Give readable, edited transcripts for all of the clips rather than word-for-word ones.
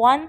1।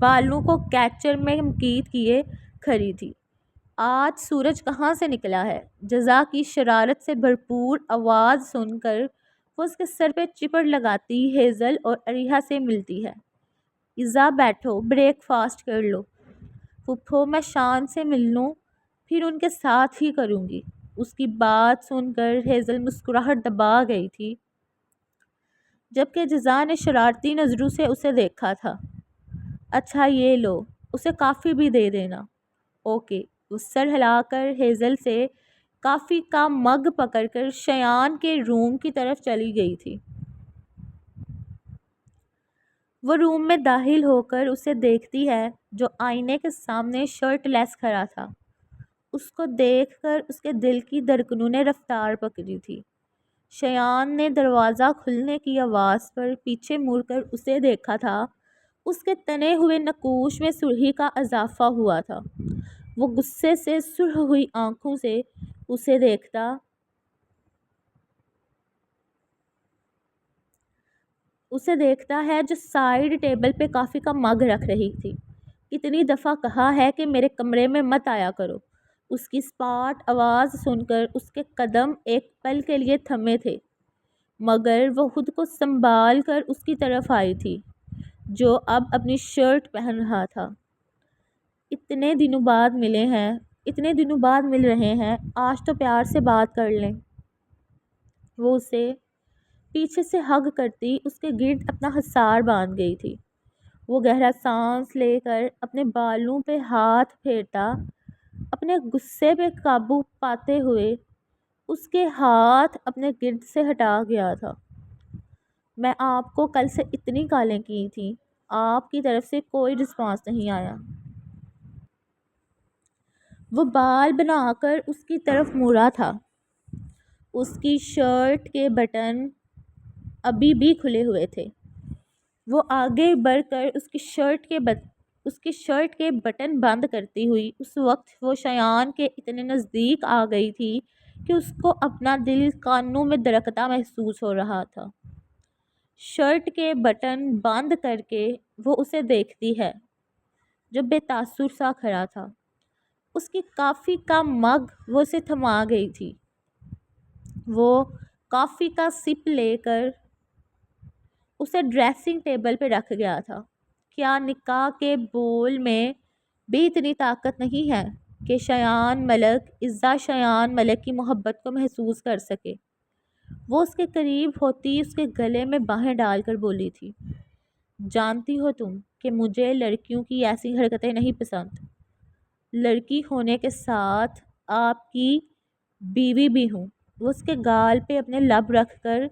بالوں کو کیچر میں مقید کیے کھڑی تھی۔ آج سورج کہاں سے نکلا ہے؟ جزا کی شرارت سے بھرپور آواز سن کر وہ اس کے سر پہ چپڑ لگاتی ہیزل اور اریحا سے ملتی ہے۔ ایزا بیٹھو، بریک فاسٹ کر لو۔ پھپھو میں شان سے مل لوں پھر ان کے ساتھ ہی کروں گی۔ اس کی بات سن کر ہیزل مسکراہٹ دبا گئی تھی، جبکہ جزا نے شرارتی نظروں سے اسے دیکھا تھا۔ اچھا یہ لو، اسے کافی بھی دے دینا۔ اوکے۔ وہ سر ہلا کر ہیزل سے کافی کا مگ پکڑ کر شیان کے روم کی طرف چلی گئی تھی۔ وہ روم میں داخل ہو کر اسے دیکھتی ہے جو آئینے کے سامنے شرٹ لیس کھڑا تھا۔ اس کو دیکھ کر اس کے دل کی دھڑکنوں نے رفتار پکڑی تھی۔ شیان نے دروازہ کھلنے کی آواز پر پیچھے مڑ کر اسے دیکھا تھا۔ اس کے تنے ہوئے نقوش میں سرخی کا اضافہ ہوا تھا۔ وہ غصے سے سرخ ہوئی آنکھوں سے اسے دیکھتا ہے جو سائیڈ ٹیبل پہ کافی کا مگ رکھ رہی تھی۔ کتنی دفعہ کہا ہے کہ میرے کمرے میں مت آیا کرو۔ اس کی سپاٹ آواز سن کر اس کے قدم ایک پل کے لیے تھمے تھے، مگر وہ خود کو سنبھال کر اس کی طرف آئی تھی جو اب اپنی شرٹ پہن رہا تھا۔ اتنے دنوں بعد مل رہے ہیں، آج تو پیار سے بات کر لیں۔ وہ اسے پیچھے سے ہگ کرتی اس کے گرد اپنا حصار باندھ گئی تھی۔ وہ گہرا سانس لے کر اپنے بالوں پہ ہاتھ پھیرتا، اپنے غصے پہ قابو پاتے ہوئے اس کے ہاتھ اپنے گرد سے ہٹا گیا تھا۔ میں آپ کو کل سے اتنی کالیں کی تھیں، آپ کی طرف سے کوئی رسپانس نہیں آیا۔ وہ بال بنا کر اس کی طرف مڑا تھا۔ اس کی شرٹ کے بٹن ابھی بھی کھلے ہوئے تھے۔ وہ آگے بڑھ کر اس کی شرٹ کے بٹن بند کرتی ہوئی اس وقت وہ شیان کے اتنے نزدیک آ گئی تھی کہ اس کو اپنا دل کانوں میں دھڑکتا محسوس ہو رہا تھا۔ شرٹ کے بٹن بند کر کے وہ اسے دیکھتی ہے جو بے تاثر سا کھڑا تھا۔ اس کی کافی کا مگ وہ اسے تھما گئی تھی۔ وہ کافی کا سپ لے کر اسے ڈریسنگ ٹیبل پہ رکھ گیا تھا۔ کیا نکاح کے بول میں بھی اتنی طاقت نہیں ہے کہ عزا شیان ملک کی محبت کو محسوس کر سکے؟ وہ اس کے قریب ہوتی اس کے گلے میں باہیں ڈال کر بولی تھی، جانتی ہو تم کہ مجھے لڑکیوں کی ایسی حرکتیں نہیں پسند۔ لڑکی ہونے کے ساتھ آپ کی بیوی بھی ہوں۔ وہ اس کے گال پہ اپنے لب رکھ کر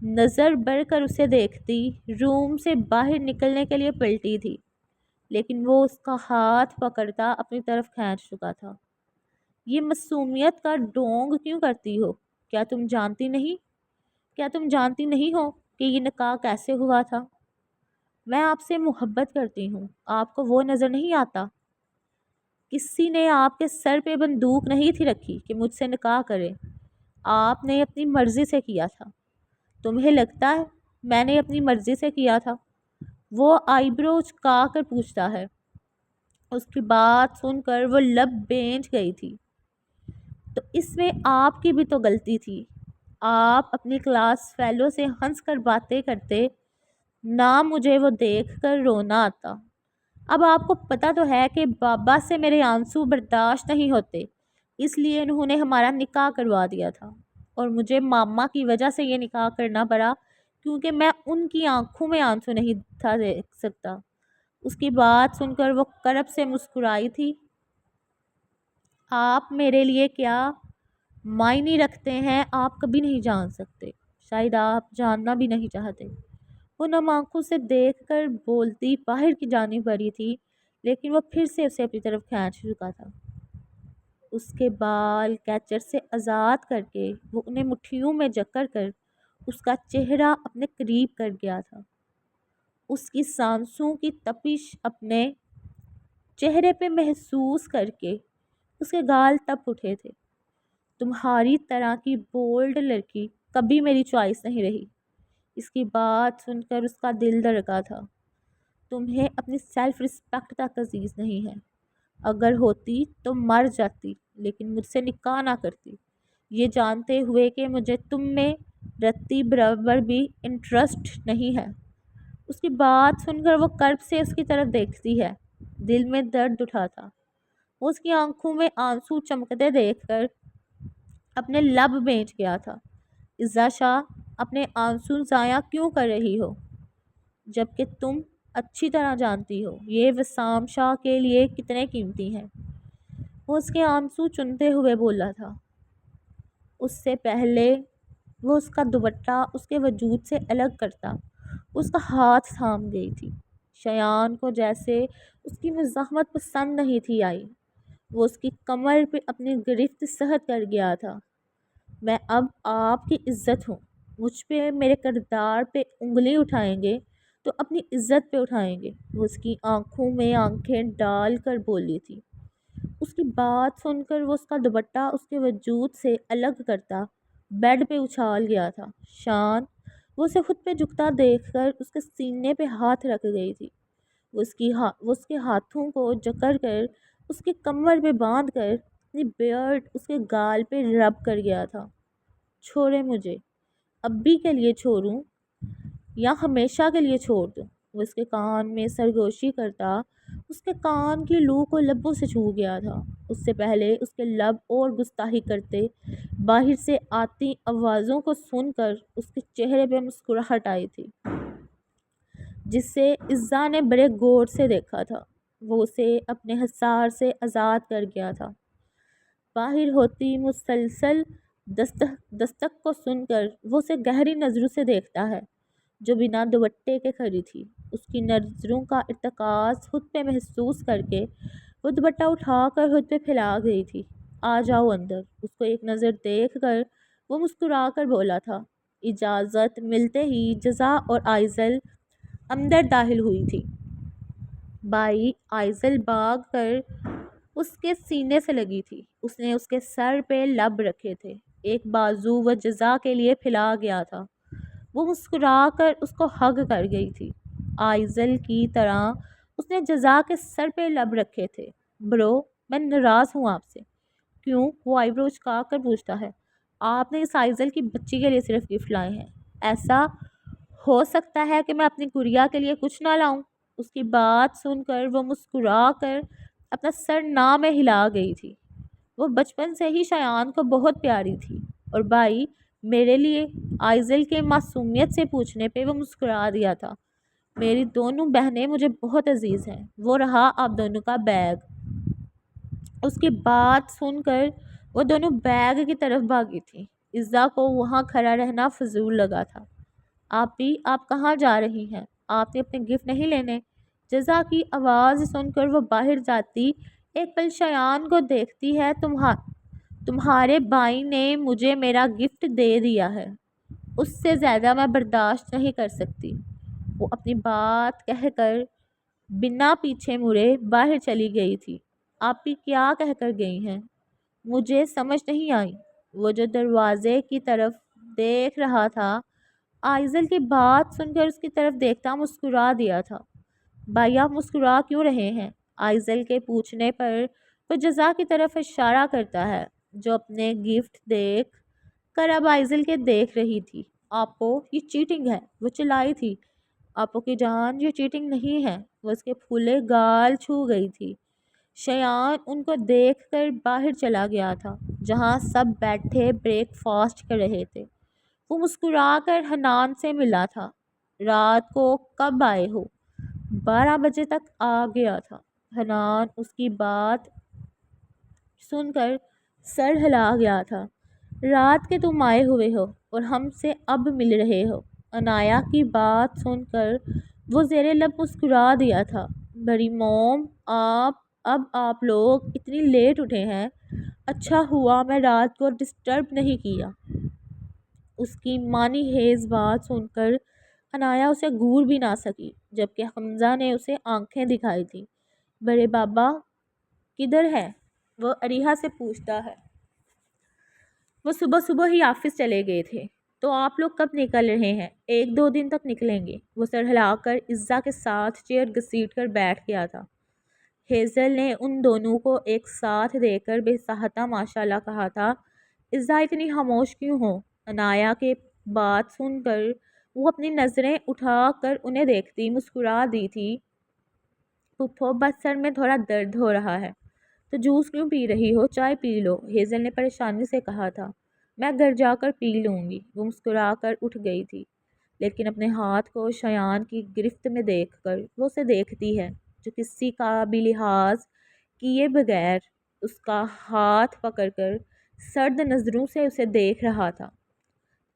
نظر بڑھ کر اسے دیکھتی روم سے باہر نکلنے کے لیے پلٹی تھی، لیکن وہ اس کا ہاتھ پکڑتا اپنی طرف کھینچ چکا تھا۔ یہ معصومیت کا ڈھونگ کیوں کرتی ہو؟ کیا تم جانتی نہیں ہو کہ یہ نکاح کیسے ہوا تھا؟ میں آپ سے محبت کرتی ہوں، آپ کو وہ نظر نہیں آتا؟ کسی نے آپ کے سر پہ بندوق نہیں تھی رکھی کہ مجھ سے نکاح کرے۔ آپ نے اپنی مرضی سے کیا تھا۔ تمہیں لگتا ہے میں نے اپنی مرضی سے کیا تھا؟ وہ آئی برو چکا کر پوچھتا ہے۔ اس کی بات سن کر وہ لب بینچ گئی تھی۔ تو اس میں آپ کی بھی تو غلطی تھی۔ آپ اپنی کلاس فیلو سے ہنس کر باتیں کرتے، نہ مجھے وہ دیکھ کر رونا آتا۔ اب آپ کو پتہ تو ہے کہ بابا سے میرے آنسو برداشت نہیں ہوتے، اس لیے انہوں نے ہمارا نکاح کروا دیا تھا، اور مجھے ماما کی وجہ سے یہ نکاح کرنا پڑا کیونکہ میں ان کی آنکھوں میں آنسو نہیں تھا دیکھ سکتا۔ اس کی بات سن کر وہ کرب سے مسکرائی تھی۔ آپ میرے لیے کیا معنی رکھتے ہیں آپ کبھی نہیں جان سکتے، شاید آپ جاننا بھی نہیں چاہتے۔ وہ نم آنکھوں سے دیکھ کر بولتی باہر کی جانب بڑھی تھی، لیکن وہ پھر سے اسے اپنی طرف کھینچ چکا تھا۔ اس کے بال کیچر سے آزاد کر کے وہ انہیں مٹھیوں میں جکڑ کر اس کا چہرہ اپنے قریب کر گیا تھا۔ اس کی سانسوں کی تپش اپنے چہرے پہ محسوس کر کے اس کے گال تپ اٹھے تھے۔ تمہاری طرح کی بولڈ لڑکی کبھی میری چوائس نہیں رہی۔ اس کی بات سن کر اس کا دل دھڑکا تھا۔ تمہیں اپنی سیلف رسپیکٹ تک عزیز نہیں ہے۔ اگر ہوتی تو مر جاتی، لیکن مجھ سے نکاح نہ کرتی، یہ جانتے ہوئے کہ مجھے تم میں رتی برابر بھی انٹرسٹ نہیں ہے۔ اس کی بات سن کر وہ کرب سے اس کی طرف دیکھتی ہے۔ دل میں درد اٹھا تھا۔ وہ اس کی آنکھوں میں آنسو چمکتے دیکھ کر اپنے لب بیچ گیا تھا۔ عزا شاہ، اپنے آنسو ضائع کیوں کر رہی ہو، جبکہ تم اچھی طرح جانتی ہو یہ وسام شاہ کے لیے کتنے قیمتی ہیں۔ وہ اس کے آنسو چنتے ہوئے بولا تھا۔ اس سے پہلے وہ اس کا دوپٹہ اس کے وجود سے الگ کرتا، اس کا ہاتھ تھام گئی تھی۔ شایان کو جیسے اس کی مزاحمت پسند نہیں تھی آئی۔ وہ اس کی کمر پہ اپنی گرفت سخت کر گیا تھا۔ میں اب آپ کی عزت ہوں، مجھ پہ میرے کردار پہ انگلی اٹھائیں گے تو اپنی عزت پہ اٹھائیں گے، وہ اس کی آنکھوں میں آنکھیں ڈال کر بولی تھی۔ اس کی بات سن کر وہ اس کا دوپٹہ اس کے وجود سے الگ کرتا بیڈ پہ اچھال گیا تھا۔ شان، وہ اسے خود پہ جھکتا دیکھ کر اس کے سینے پہ ہاتھ رکھ گئی تھی۔ وہ اس کے ہاتھوں کو جکڑ کر اس کی کمر پہ باندھ کر اپنی بیئرڈ اس کے گال پہ رب کر گیا تھا۔ چھوڑے مجھے، ابھی کے لیے چھوڑوں یا ہمیشہ کے لیے چھوڑ دوں؟ وہ اس کے کان میں سرگوشی کرتا اس کے کان کی لو کو لبوں سے چھو گیا تھا۔ اس سے پہلے اس کے لب اور گستاخی کرتے باہر سے آتی آوازوں کو سن کر اس کے چہرے پہ مسکراہٹ آئی تھی، جس سے عزا نے بڑے غور سے دیکھا تھا۔ وہ اسے اپنے حصار سے آزاد کر گیا تھا۔ باہر ہوتی مسلسل دستک کو سن کر وہ اسے گہری نظروں سے دیکھتا ہے، جو بنا دوپٹے کے کھڑی تھی۔ اس کی نظروں کا ارتکاز خود پہ محسوس کر کے وہ دوپٹہ اٹھا کر خود پہ پھیلا گئی تھی۔ آ جاؤ اندر، اس کو ایک نظر دیکھ کر وہ مسکرا کر بولا تھا۔ اجازت ملتے ہی جزا اور آئزل اندر داخل ہوئی تھی۔ بائی آئزل بھاگ کر اس کے سینے سے لگی تھی۔ اس نے اس کے سر پہ لب رکھے تھے، ایک بازو وہ جزا کے لیے پھیلا گیا تھا۔ وہ مسکرا کر اس کو ہگ کر گئی تھی۔ آئزل کی طرح اس نے جزا کے سر پہ لب رکھے تھے۔ برو، میں ناراض ہوں آپ سے۔ کیوں؟ وہ آئی برو چکا کر پوچھتا ہے۔ آپ نے اس آئزل کی بچی کے لیے صرف گفٹ لائے ہیں، ایسا ہو سکتا ہے کہ میں اپنی گڑیا کے لیے کچھ نہ لاؤں؟ اس کی بات سن کر وہ مسکرا کر اپنا سر نہ میں ہلا گئی تھی۔ وہ بچپن سے ہی شایان کو بہت پیاری تھی، اور بھائی میرے لیے؟ آئزل کے معصومیت سے پوچھنے پہ وہ مسکرا دیا تھا۔ میری دونوں بہنیں مجھے بہت عزیز ہیں۔ وہ رہا آپ دونوں کا بیگ۔ اس کی بات سن کر وہ دونوں بیگ کی طرف بھاگی تھی۔ عزا کو وہاں کھڑا رہنا فضول لگا تھا۔ آپ کہاں جا رہی ہیں؟ آپ نے اپنے گفٹ نہیں لینے؟ جزا کی آواز سن کر وہ باہر جاتی ایک پل شایان کو دیکھتی ہے۔ تمہارے بھائی نے مجھے میرا گفٹ دے دیا ہے، اس سے زیادہ میں برداشت نہیں کر سکتی۔ وہ اپنی بات کہہ کر بنا پیچھے مڑے باہر چلی گئی تھی۔ آپ بھی کیا کہہ کر گئی ہیں؟ مجھے سمجھ نہیں آئی۔ وہ جو دروازے کی طرف دیکھ رہا تھا، آئزل کی بات سن کر اس کی طرف دیکھتا مسکرا دیا تھا۔ بھائی آپ مسکرا کیوں رہے ہیں؟ آئزل کے پوچھنے پر وہ جزا کی طرف اشارہ کرتا ہے، جو اپنے گفٹ دیکھ کر اب آئزل کے دیکھ رہی تھی۔ آپ کو یہ چیٹنگ ہے، وہ چلائی تھی۔ آپو کی جان، یہ چیٹنگ نہیں ہے۔ وہ اس کے پھولے گال چھو گئی تھی۔ شایان ان کو دیکھ کر باہر چلا گیا تھا، جہاں سب بیٹھے بریک فاسٹ کر رہے تھے۔ وہ مسکرا کر حنان سے ملا تھا۔ رات کو کب آئے ہو؟ 12 بجے تک آ گیا تھا۔ حنان اس کی بات سن کر سر ہلا گیا تھا۔ رات کے تم آئے ہوئے ہو اور ہم سے اب مل رہے ہو؟ انایا کی بات سن کر وہ زیر لب مسکرا دیا تھا۔ بڑی موم، آپ لوگ اتنی لیٹ اٹھے ہیں، اچھا ہوا میں رات کو ڈسٹرب نہیں کیا۔ اس کی مانی ہیز بات سن کر انایا اسے گور بھی نہ سکی، جبکہ حمزہ نے اسے آنکھیں دکھائی تھی۔ بڑے بابا کدھر ہے؟ وہ اریحہ سے پوچھتا ہے۔ وہ صبح ہی آفس چلے گئے تھے۔ تو آپ لوگ کب نکل رہے ہیں؟ 1-2 دن تک نکلیں گے۔ وہ سر ہلا کر عزا کے ساتھ چیئر گھسیٹ کر بیٹھ گیا تھا۔ ہیزل نے ان دونوں کو ایک ساتھ دیکھ کر بے صحتہ ماشاءاللہ کہا تھا۔ عزا اتنی خاموش کیوں ہو؟ عنایہ کے بات سن کر وہ اپنی نظریں اٹھا کر انہیں دیکھتی مسکرا دی تھی۔ پھپھو بس سر میں تھوڑا درد ہو رہا ہے۔ تو جوس کیوں پی رہی ہو؟ چائے پی لو، ہیزل نے پریشانی سے کہا تھا۔ میں گھر جا کر پی لوں گی۔ وہ مسکرا کر اٹھ گئی تھی، لیکن اپنے ہاتھ کو شایان کی گرفت میں دیکھ کر وہ اسے دیکھتی ہے جو کسی کا بھی لحاظ کیے بغیر اس کا ہاتھ پکڑ کر سرد نظروں سے اسے دیکھ رہا تھا۔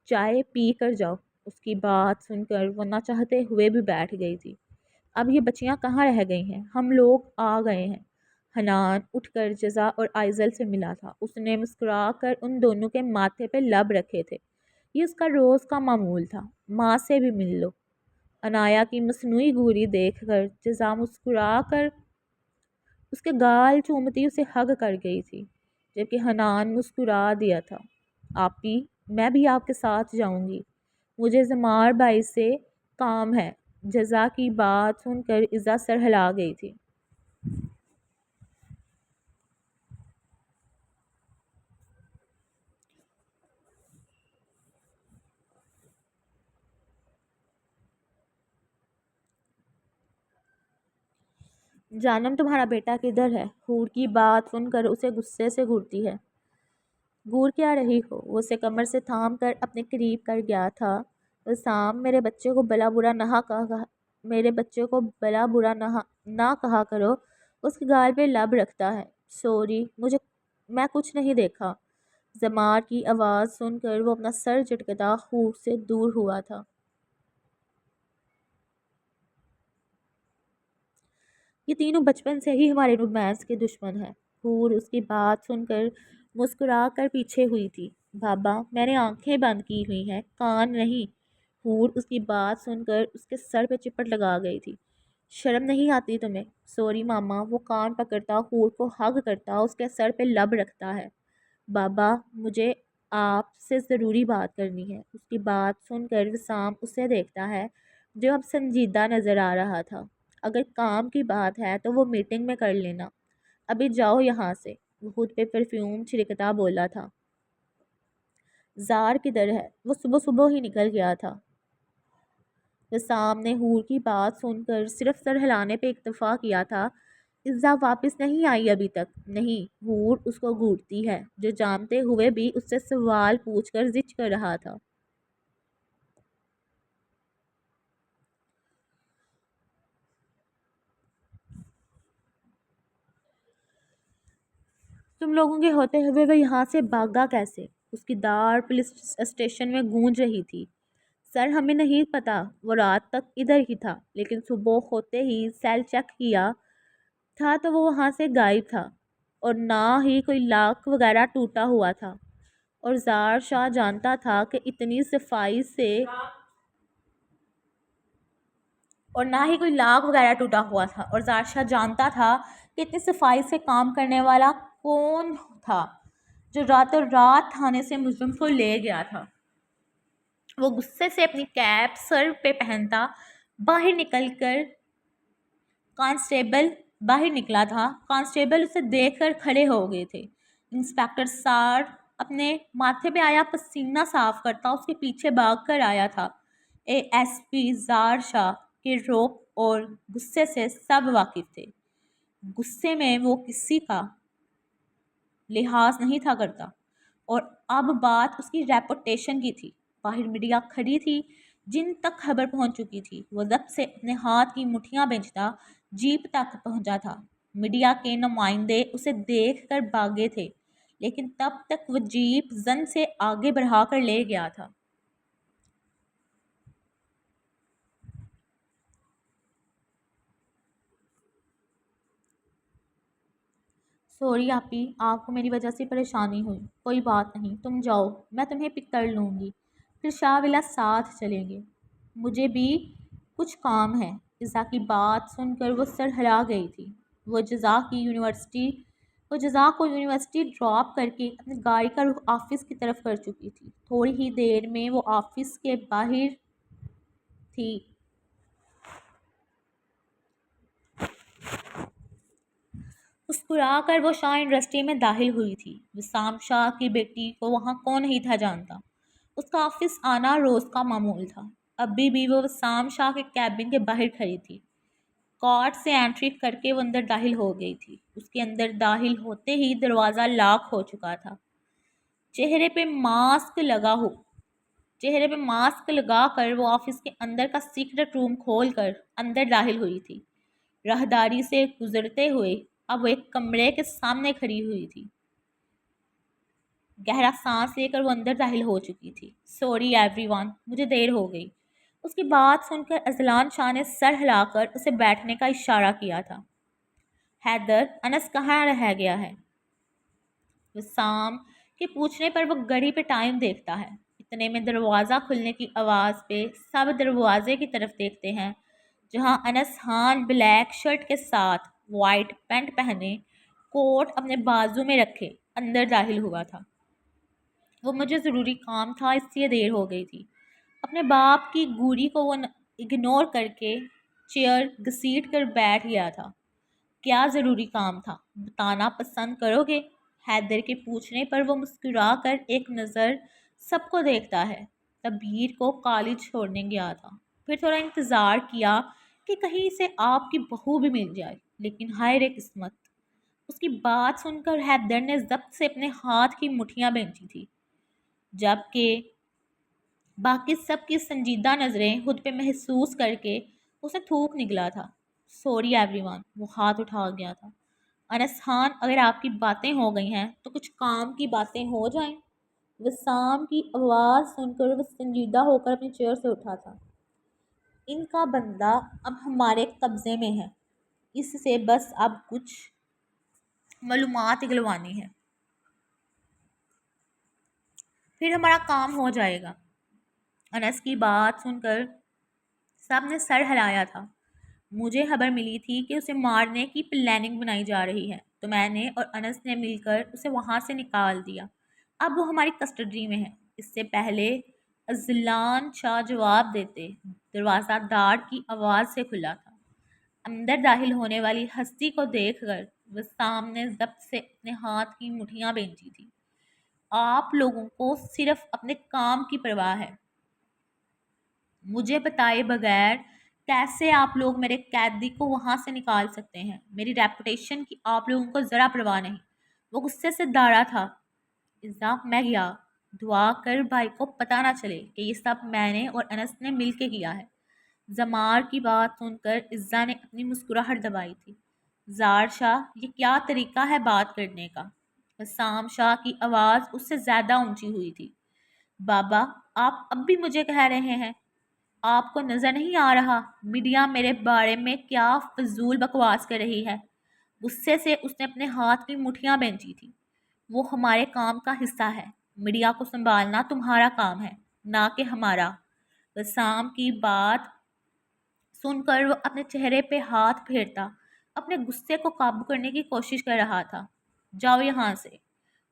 چائے پی کر جاؤ۔ اس کی بات سن کر وہ نہ چاہتے ہوئے بھی بیٹھ گئی تھی۔ اب یہ بچیاں کہاں رہ گئی ہیں؟ ہم لوگ آ گئے ہیں۔ حنان اٹھ کر جزا اور آئزل سے ملا تھا۔ اس نے مسکرا کر ان دونوں کے ماتھے پہ لب رکھے تھے۔ یہ اس کا روز کا معمول تھا۔ ماں سے بھی مل لو۔ عنایہ کی مصنوعی گوری دیکھ کر جزا مسکرا کر اس کے گال چومتی اسے ہگ کر گئی تھی، جبکہ حنان مسکرا دیا تھا۔ آپی، میں بھی آپ کے ساتھ جاؤں گی، مجھے زمار بھائی سے کام ہے۔ جزا کی بات سن کر عزا سر ہلا گئی تھی۔ جانم تمہارا بیٹا کدھر ہے؟ حور کی بات سن کر اسے غصے سے گھورتی ہے۔ گور کیا رہی ہو؟ وہ اسے کمر سے تھام کر اپنے قریب کر گیا تھا۔ وسام، میرے بچے کو بلا برا نہ کہا کرو۔ اس کے گال پہ لب رکھتا ہے۔ سوری، میں کچھ نہیں دیکھا۔ زمار کی آواز سن کر وہ اپنا سر جھٹکتا حور سے دور ہوا تھا۔ یہ تینوں بچپن سے ہی ہمارے رومانس کے دشمن ہیں۔ حور اس کی بات سن کر مسکرا کر پیچھے ہوئی تھی۔ بابا، میں نے آنکھیں بند کی ہوئی ہیں، کان نہیں۔ حور اس کی بات سن کر اس کے سر پہ چپٹ لگا گئی تھی۔ شرم نہیں آتی تمہیں؟ سوری ماما۔ وہ کان پکڑتا حور کو ہگ کرتا اس کے سر پہ لب رکھتا ہے۔ بابا، مجھے آپ سے ضروری بات کرنی ہے۔ اس کی بات سن کر وسام اسے دیکھتا ہے جو اب سنجیدہ نظر آ رہا تھا۔ اگر کام کی بات ہے تو وہ میٹنگ میں کر لینا، ابھی جاؤ یہاں سے۔ وہ خود پہ پرفیوم چھڑکتا بولا تھا۔ زار کدھر ہے؟ وہ صبح صبح ہی نکل گیا تھا۔ وسام نے حور کی بات سن کر صرف سر ہلانے پہ اکتفا کیا تھا۔ عزا واپس نہیں آئی ابھی تک؟ نہیں۔ حور اس کو گھورتی ہے جو جانتے ہوئے بھی اس سے سوال پوچھ کر زچ کر رہا تھا۔ تم لوگوں کے ہوتے ہوئے وہ یہاں سے بھاگا کیسے؟ اس کی دار پولیس اسٹیشن میں گونج رہی تھی۔ سر، ہمیں نہیں پتا، وہ رات تک ادھر ہی تھا، لیکن صبح ہوتے ہی سیل چیک کیا تھا تو وہ وہاں سے غائب تھا، اور نہ ہی کوئی لاک وغیرہ ٹوٹا ہوا تھا۔ اور زار شاہ جانتا تھا کہ اتنی صفائی سے کام کرنے والا کون تھا جو راتوں رات تھانے سے مجرم کو لے گیا تھا۔ وہ غصے سے اپنی کیپ سر پہ پہنتا باہر نکلا تھا۔ کانسٹیبل اسے دیکھ کر کھڑے ہو گئے تھے۔ انسپیکٹر سار اپنے ماتھے پہ آیا پسینہ صاف کرتا اس کے پیچھے بھاگ کر آیا تھا۔ اے ایس پی زار شاہ کے روب اور غصے سے سب واقف تھے۔ غصے میں وہ کسی کا لحاظ نہیں تھا کرتا، اور اب بات اس کی ریپوٹیشن کی تھی۔ باہر میڈیا کھڑی تھی جن تک خبر پہنچ چکی تھی۔ وہ ضبط سے اپنے ہاتھ کی مٹھیاں بھیجتا جیپ تک پہنچا تھا۔ میڈیا کے نمائندے اسے دیکھ کر بھاگے تھے، لیکن تب تک وہ جیپ زن سے آگے بڑھا کر لے گیا تھا۔ سوری آپی، آپ کو میری وجہ سے پریشانی ہوئی۔ کوئی بات نہیں، تم جاؤ، میں تمہیں پک کر لوں گی، پھر شاہ ولا ساتھ چلیں گے۔ مجھے بھی کچھ کام ہے۔ عزا کی بات سن کر وہ سر ہلا گئی تھی۔ وہ جزا کی یونیورسٹی وہ جزا کو یونیورسٹی ڈراپ کر کے اپنی گاڑی کا رخ آفس کی طرف کر چکی تھی۔ تھوڑی ہی دیر میں وہ آفس کے باہر تھی۔ مسکرا کر وہ شاہ انڈسٹری میں داخل ہوئی تھی۔ وسام شاہ کی بیٹی کو وہاں کون نہیں تھا جانتا۔ اس کا آفس آنا روز کا معمول تھا۔ ابھی بھی وہ وسام شاہ کے کیبن کے باہر کھڑی تھی۔ کارٹ سے انٹری کر کے وہ اندر داخل ہو گئی تھی۔ اس کے اندر داخل ہوتے ہی دروازہ لاک ہو چکا تھا۔ چہرے پہ ماسک لگا کر وہ آفس کے اندر کا سیکرٹ روم کھول کر اندر داخل ہوئی تھی۔ راہداری سے گزرتے ہوئے اب وہ ایک کمرے کے سامنے کھڑی ہوئی تھی۔ گہرا سانس لے کر وہ اندر داخل ہو چکی تھی۔ سوری ایوری ون، مجھے دیر ہو گئی۔ اس کی بات سن کر اذلان شاہ نے سر ہلا کر اسے بیٹھنے کا اشارہ کیا تھا۔ حیدر، انس کہاں رہ گیا ہے؟ وسام کے پوچھنے پر وہ گھڑی پہ ٹائم دیکھتا ہے۔ اتنے میں دروازہ کھلنے کی آواز پہ سب دروازے کی طرف دیکھتے ہیں، جہاں انس خان بلیک شرٹ کے ساتھ وائٹ پینٹ پہنے، کوٹ اپنے بازو میں رکھے اندر داخل ہوا تھا۔ وہ مجھے ضروری کام تھا اس لیے دیر ہو گئی تھی۔ اپنے باپ کی گوری کو وہ اگنور کر کے چیئر گھسیٹ کر بیٹھ گیا تھا۔ کیا ضروری کام تھا، بتانا پسند کرو گے؟ حیدر کے پوچھنے پر وہ مسکرا کر ایک نظر سب کو دیکھتا ہے۔ تبیر کو کالج چھوڑنے گیا تھا، پھر تھوڑا انتظار کیا کہ کہیں اسے آپ کی بہو بھی مل جائے، لیکن ہائے رے قسمت۔ اس کی بات سن کر حیدر نے ضبط سے اپنے ہاتھ کی مٹھیاں بینچی تھی، جبکہ باقی سب کی سنجیدہ نظریں خود پہ محسوس کر کے اسے تھوک نکلا تھا۔ سوری ایوری ون، وہ ہاتھ اٹھا گیا تھا۔ انس خان، اگر آپ کی باتیں ہو گئی ہیں تو کچھ کام کی باتیں ہو جائیں۔ وسام کی آواز سن کر وہ سنجیدہ ہو کر اپنی چیئر سے اٹھا تھا۔ ان کا بندہ اب ہمارے قبضے میں ہے، اس سے بس اب کچھ معلومات اگلوانی ہے، پھر ہمارا کام ہو جائے گا۔ انس کی بات سن کر سب نے سر ہلایا تھا۔ مجھے خبر ملی تھی کہ اسے مارنے کی پلاننگ بنائی جا رہی ہے، تو میں نے اور انس نے مل کر اسے وہاں سے نکال دیا۔ اب وہ ہماری کسٹڈی میں ہے۔ اس سے پہلے اذلان شاہ جواب دیتے، دروازہ دار کی آواز سے کھلا تھا۔ اندر داخل ہونے والی ہستی کو دیکھ کر وسام نے ضبط سے اپنے ہاتھ کی مٹھیاں بینچی تھی۔ آپ لوگوں کو صرف اپنے کام کی پرواہ ہے۔ مجھے بتائے بغیر کیسے آپ لوگ میرے قیدی کو وہاں سے نکال سکتے ہیں؟ میری ریپوٹیشن کی آپ لوگوں کو ذرا پرواہ نہیں۔ وہ غصے سے داڑا تھا۔ عزا، میں گیا، دعا کر بھائی کو پتہ نہ چلے کہ یہ سب میں نے اور انس نے مل کے کیا ہے۔ زمار کی بات سن کر عزا نے اپنی مسکراہٹ دبائی تھی۔ زار شاہ، یہ کیا طریقہ ہے بات کرنے کا؟ وسام شاہ کی آواز اس سے زیادہ اونچی ہوئی تھی۔ بابا، آپ اب بھی مجھے کہہ رہے ہیں؟ آپ کو نظر نہیں آ رہا میڈیا میرے بارے میں کیا فضول بکواس کر رہی ہے؟ غصے سے اس نے اپنے ہاتھ کی مٹھیاں بینچی تھی۔ وہ ہمارے کام کا حصہ ہے، میڈیا کو سنبھالنا تمہارا کام ہے، نہ کہ ہمارا۔ وسام کی بات سن کر وہ اپنے چہرے پہ ہاتھ پھیرتا اپنے غصے کو قابو کرنے کی کوشش کر رہا تھا۔ جاؤ یہاں سے،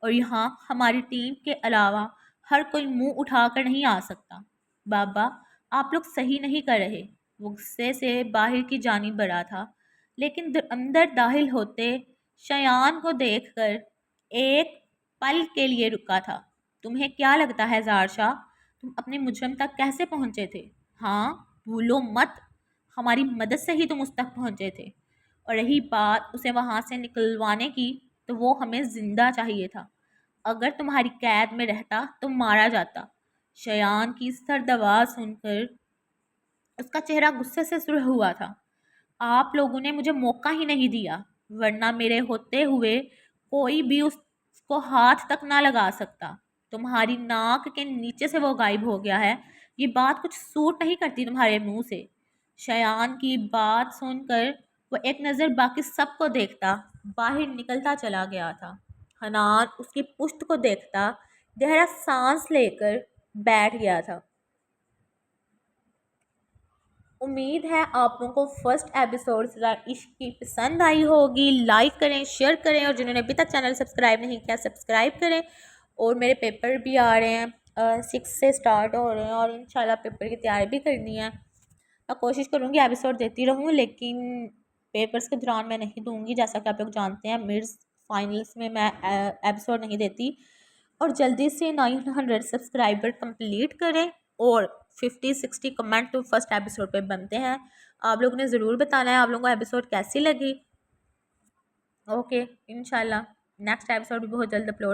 اور یہاں ہماری ٹیم کے علاوہ ہر کوئی منہ اٹھا کر نہیں آ سکتا۔ بابا، آپ لوگ صحیح نہیں کر رہے۔ وہ غصے سے باہر کی جانب بڑھا تھا، لیکن اندر داخل ہوتے شایان کو دیکھ کر ایک پل کے لیے رکا تھا۔ تمہیں کیا لگتا ہے زار شاہ، تم اپنے مجرم تک کیسے پہنچے تھے؟ ہاں، بھولو مت، ہماری مدد سے ہی تم اس تک پہنچے تھے، اور رہی بات اسے وہاں سے نکلوانے کی تو وہ ہمیں زندہ چاہیے تھا۔ اگر تمہاری قید میں رہتا تو مارا جاتا۔ شایان کی سرد آواز سن کر اس کا چہرہ غصے سے سرخ ہوا تھا۔ آپ لوگوں نے مجھے موقع ہی نہیں دیا، ورنہ میرے ہوتے ہوئے کوئی بھی اس کو ہاتھ تک نہ لگا سکتا۔ تمہاری ناک کے نیچے سے وہ غائب ہو گیا ہے، یہ بات کچھ سوٹ نہیں کرتی تمہارے منہ سے۔ شایان کی بات سن کر وہ ایک نظر باقی سب کو دیکھتا باہر نکلتا چلا گیا تھا۔ حنان اس کی پشت کو دیکھتا گہرا سانس لے کر بیٹھ گیا تھا۔ امید ہے آپ لوگوں کو فرسٹ ایپیسوڈ ذرا عشق کی پسند آئی ہوگی. لائک کریں، شیئر کریں، اور جنہوں نے ابھی تک چینل سبسکرائب نہیں کیا سبسکرائب کریں. اور میرے پیپر بھی آ رہے ہیں 6 سے سٹارٹ ہو رہے ہیں، اور انشاءاللہ پیپر کی تیاری بھی کرنی ہے. میں کوشش کروں گی ایپیسوڈ دیتی رہوں، لیکن پیپرز کے دوران میں نہیں دوں گی. جیسا کہ آپ لوگ جانتے ہیں میڈس فائنلس میں ایپیسوڈ نہیں دیتی. اور جلدی سے 900 سبسکرائبر کمپلیٹ کریں، اور 50-60 کمنٹ تو فرسٹ ایپیسوڈ پہ بنتے ہیں. آپ لوگوں نے ضرور بتانا ہے آپ لوگوں کو ایپیسوڈ کیسی لگی. اوکے، انشاءاللہ نیکسٹ ایپیسوڈ بھی بہت جلد اپلوڈ